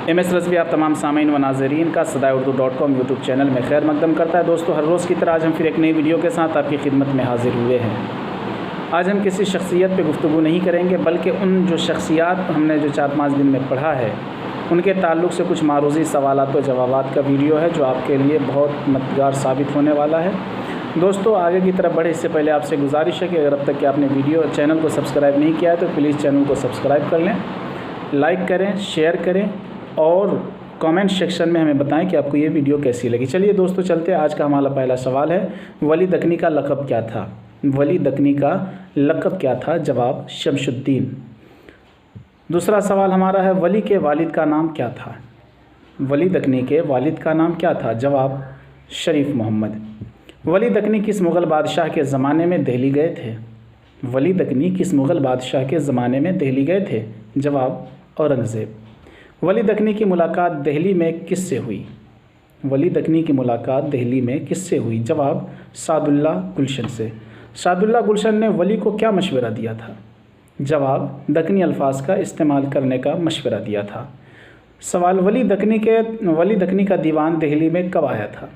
MS Rizvi آپ تمام سامعین و ناظرین کا sadaiurdu.com یوٹیوب چینل میں خیر مقدم کرتا ہے۔ دوستو، ہر روز کی طرح آج ہم پھر ایک نئی ویڈیو کے ساتھ آپ کی خدمت میں حاضر ہوئے ہیں۔ آج ہم کسی شخصیت پہ گفتگو نہیں کریں گے، بلکہ ان جو شخصیات ہم نے جو 4-5 دن میں پڑھا ہے ان کے تعلق سے کچھ معروضی سوالات و جوابات کا ویڈیو ہے جو آپ کے لیے بہت مددگار ثابت ہونے والا ہے۔ دوستو، آگے کی طرف بڑھے اس سے پہلے آپ سے گزارش ہے کہ اگر اب تک کہ آپ نے چینل کو سبسکرائب نہیں کیا ہے تو پلیز چینل کو سبسکرائب کر لیں، لائک کریں، شیئر کریں اور کامنٹ سیکشن میں ہمیں بتائیں کہ آپ کو یہ ویڈیو کیسی لگی۔ چلیے دوستو چلتے ہیں۔ آج کا ہمارا پہلا سوال ہے، ولی دکنی کا لقب کیا تھا؟ ولی دکنی کا لقب کیا تھا؟ جواب شمس الدین۔ دوسرا سوال ہمارا ہے، ولی کے والد کا نام کیا تھا؟ ولی دکنی کے والد کا نام کیا تھا؟ جواب شریف محمد۔ ولی دکنی کس مغل بادشاہ کے زمانے میں دہلی گئے تھے؟ ولی دکنی کس مغل بادشاہ کے زمانے میں دہلی گئے تھے؟ جواب اورنگزیب۔ ولی دکنی کی ملاقات دہلی میں کس سے ہوئی؟ ولی دکنی کی ملاقات دہلی میں کس سے ہوئی؟ جواب سعد اللہ گلشن سے۔ سعد اللہ گلشن نے ولی کو کیا مشورہ دیا تھا؟ جواب دکنی الفاظ کا استعمال کرنے کا مشورہ دیا تھا۔ سوال، ولی دکنی کا دیوان دہلی میں کب آیا تھا؟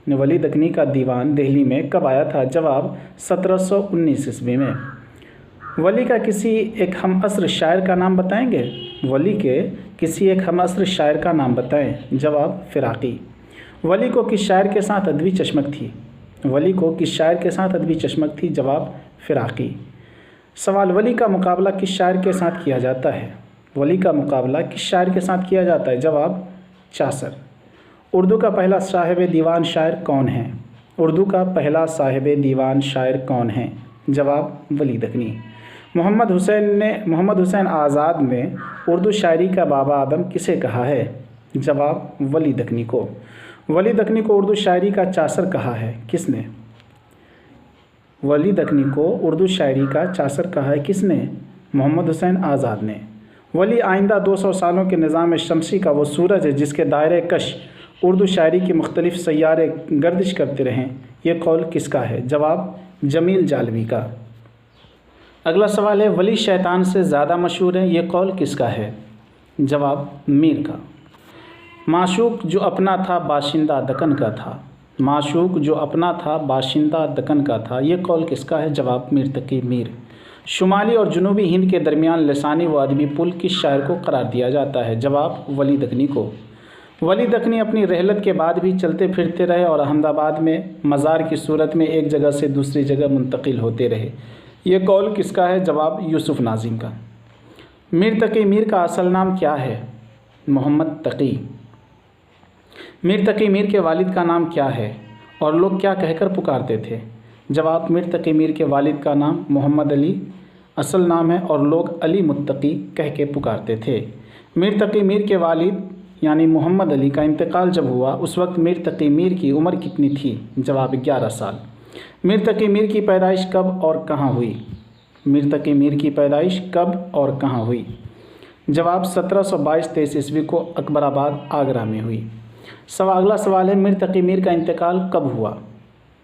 ولی دکنی کا دیوان دہلی میں کب آیا تھا؟ جواب 1719 عیسوی میں۔ ولی کا کسی ایک ہم عصر شاعر کا نام بتائیں گے؟ ولی کے کسی ایک ہم عصر شاعر کا نام بتائیں۔ جواب فراقی۔ ولی کو کس شاعر کے ساتھ ادبی چشمک تھی؟ ولی کو کس شاعر کے ساتھ ادبی چشمک تھی؟ جواب فراقی۔ سوال، ولی کا مقابلہ کس شاعر کے ساتھ کیا جاتا ہے؟ ولی کا مقابلہ کس شاعر کے ساتھ کیا جاتا ہے؟ جواب چاصر۔ اردو کا پہلا صاحب دیوان شاعر کون ہے؟ اردو کا پہلا صاحب دیوان شاعر کون ہے؟ جواب ولی دکنی۔ محمد حسین آزاد نے اردو شاعری کا بابا آدم کسے کہا ہے؟ جواب ولی دکنی کو۔ ولی دکنی کو اردو شاعری کا چاصر کہا ہے کس نے؟ ولی دکنی کو اردو شاعری کا چاصر کہا ہے کس نے؟ محمد حسین آزاد نے۔ ولی آئندہ 200 سالوں کے نظام شمسی کا وہ سورج ہے جس کے دائرۂ کش اردو شاعری کی مختلف سیارے گردش کرتے رہیں، یہ قول کس کا ہے؟ جواب جمیل جالوی کا۔ اگلا سوال ہے، ولی شیطان سے زیادہ مشہور ہیں، یہ قول کس کا ہے؟ جواب میر کا۔ معشوق جو اپنا تھا باشندہ دکن کا تھا، معشوق جو اپنا تھا باشندہ دکن کا تھا، یہ قول کس کا ہے؟ جواب میر تقی میر۔ شمالی اور جنوبی ہند کے درمیان لسانی و ادبی پل کس شاعر کو قرار دیا جاتا ہے؟ جواب ولی دکنی کو۔ ولی دکنی اپنی رحلت کے بعد بھی چلتے پھرتے رہے اور احمد آباد میں مزار کی صورت میں ایک جگہ سے دوسری جگہ منتقل ہوتے رہے، یہ قول کس کا ہے؟ جواب یوسف ناظم کا۔ میر تقی میر کا اصل نام کیا ہے؟ محمد تقی۔ میر تقی میر کے والد کا نام کیا ہے اور لوگ کیا کہہ کر پکارتے تھے؟ جواب میر تقی میر کے والد کا نام محمد علی اصل نام ہے اور لوگ علی متقی کہہ کے پکارتے تھے۔ میر تقی میر کے والد یعنی محمد علی کا انتقال جب ہوا اس وقت میر تقی میر کی عمر کتنی تھی؟ جواب 11 سال۔ میر تقی میر کی پیدائش کب اور کہاں ہوئی؟ میر تقی میر کی پیدائش کب اور کہاں ہوئی؟ جواب 1722-23 عیسوی کو اکبر آباد آگرہ میں ہوئی۔ اگلا سوال ہے، میر تقی میر کا انتقال کب ہوا؟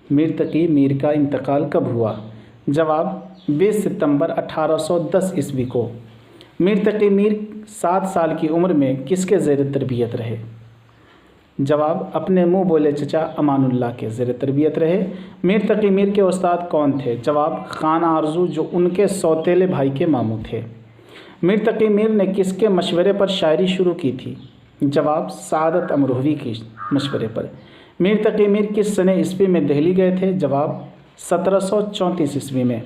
میر تقی میر کا انتقال کب ہوا؟ جواب 20 ستمبر 1810 عیسوی کو۔ میر تقی میر 7 سال کی عمر میں کس کے زیر تربیت رہے؟ جواب اپنے منہ بولے چچا امان اللہ کے زیر تربیت رہے۔ میر تقی میر کے استاد کون تھے؟ جواب خان آرزو جو ان کے سوتیلے بھائی کے ماموں تھے۔ میر تقی میر نے کس کے مشورے پر شاعری شروع کی تھی؟ جواب سعادت امروہوی کے مشورے پر۔ میر تقی میر کس سنہ عیسوی میں دہلی گئے تھے؟ جواب 1734 عیسوی میں۔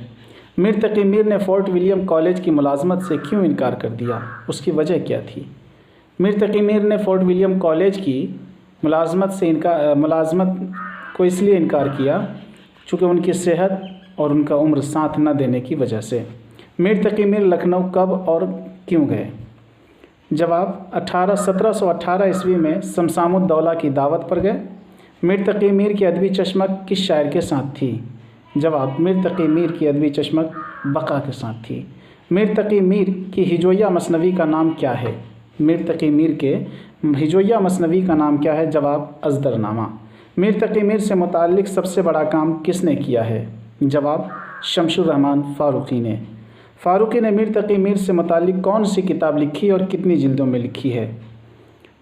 میر تقی میر نے فورٹ ولیم کالج کی ملازمت سے کیوں انکار کر دیا؟ اس کی وجہ کیا تھی؟ میر تقی میر نے فورٹ ولیم کالج کی ملازمت کو اس لیے انکار کیا چونکہ ان کی صحت اور ان کا عمر ساتھ نہ دینے کی وجہ سے۔ میر تقی میر لکھنؤ کب اور کیوں گئے؟ جواب 1718 عیسوی میں سمسام الدولہ کی دعوت پر گئے۔ میر تقی میر کی ادبی چشمک کس شاعر کے ساتھ تھی؟ جواب میر تقی میر کی ادبی چشمک بقا کے ساتھ تھی۔ میر تقی میر کی ہجویہ مثنوی کا نام کیا ہے؟ میر تقی میر کے ہجویہ مثنوی کا نام کیا ہے؟ جواب ازدر نامہ۔ میر تقی میر سے متعلق سب سے بڑا کام کس نے کیا ہے؟ جواب شمس الرحمن فاروقی نے۔ فاروقی نے میر تقی میر سے متعلق کون سی کتاب لکھی اور کتنی جلدوں میں لکھی ہے؟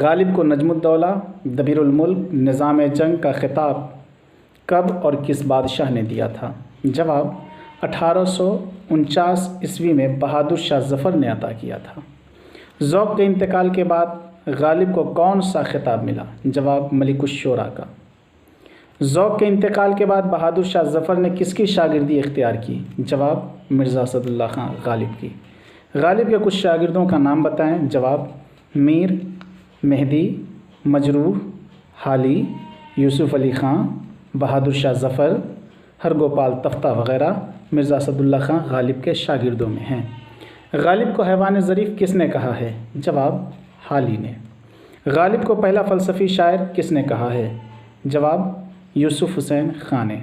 غالب کو نجم الدولہ دبیر الملک نظام جنگ کا خطاب کب اور کس بادشاہ نے دیا تھا؟ جواب 1849 عیسوی میں بہادر شاہ ظفر نے عطا کیا تھا۔ ذوق کے انتقال کے بعد غالب کو کون سا خطاب ملا؟ جواب ملک الشعراء کا۔ ذوق کے انتقال کے بعد بہادر شاہ ظفر نے کس کی شاگردی اختیار کی؟ جواب مرزا اسد اللہ خان غالب کی۔ غالب کے کچھ شاگردوں کا نام بتائیں۔ جواب میر، مہدی، مجروح، حالی، یوسف علی خان، بہادر شاہ ظفر، ہرگوپال تفتہ وغیرہ مرزا اسد اللہ خان غالب کے شاگردوں میں ہیں۔ غالب کو حیوان ظریف کس نے کہا ہے؟ جواب حالی نے۔ غالب کو پہلا فلسفی شاعر کس نے کہا ہے؟ جواب یوسف حسین خان نے۔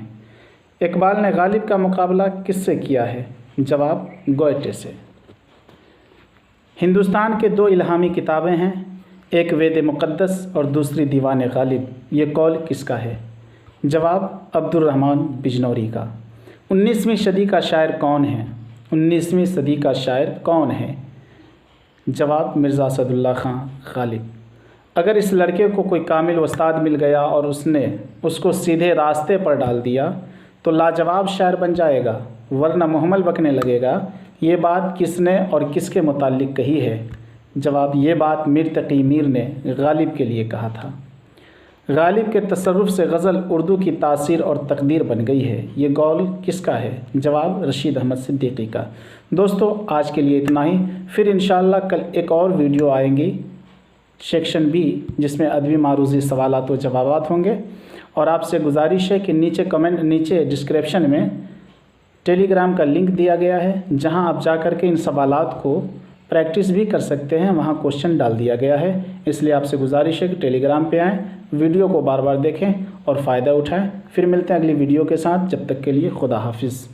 اقبال نے غالب کا مقابلہ کس سے کیا ہے؟ جواب گوئٹے سے۔ ہندوستان کے دو الہامی کتابیں ہیں، ایک وید مقدس اور دوسری دیوان غالب، یہ قول کس کا ہے؟ جواب عبد الرحمن بجنوری کا۔ 19ویں صدی کا شاعر کون ہے؟ 19ویں صدی کا شاعر کون ہے؟ جواب مرزا اسد اللہ خان غالب۔ اگر اس لڑکے کو کوئی کامل استاد مل گیا اور اس نے اس کو سیدھے راستے پر ڈال دیا تو لاجواب شاعر بن جائے گا، ورنہ محمل بکنے لگے گا۔ یہ بات کس نے اور کس کے متعلق کہی ہے؟ جواب یہ بات میر تقی میر نے غالب کے لیے کہا تھا۔ غالب کے تصرف سے غزل اردو کی تاثیر اور تقدیر بن گئی ہے، یہ قول کس کا ہے؟ جواب رشید احمد صدیقی کا۔ دوستو آج کے لیے اتنا ہی، پھر انشاءاللہ کل ایک اور ویڈیو آئیں گی سیکشن بی، جس میں ادبی معروضی سوالات و جوابات ہوں گے، اور آپ سے گزارش ہے کہ نیچے ڈسکرپشن میں ٹیلی گرام کا لنک دیا گیا ہے، جہاں آپ جا کر کے ان سوالات کو پریکٹس بھی کر سکتے ہیں، وہاں کوشچن ڈال دیا گیا ہے۔ اس لیے آپ سے گزارش ہے کہ ٹیلی گرام پہ آئیں، ویڈیو کو بار بار دیکھیں اور فائدہ اٹھائیں۔ پھر ملتے ہیں اگلی ویڈیو کے ساتھ، جب تک کے لیے خدا حافظ۔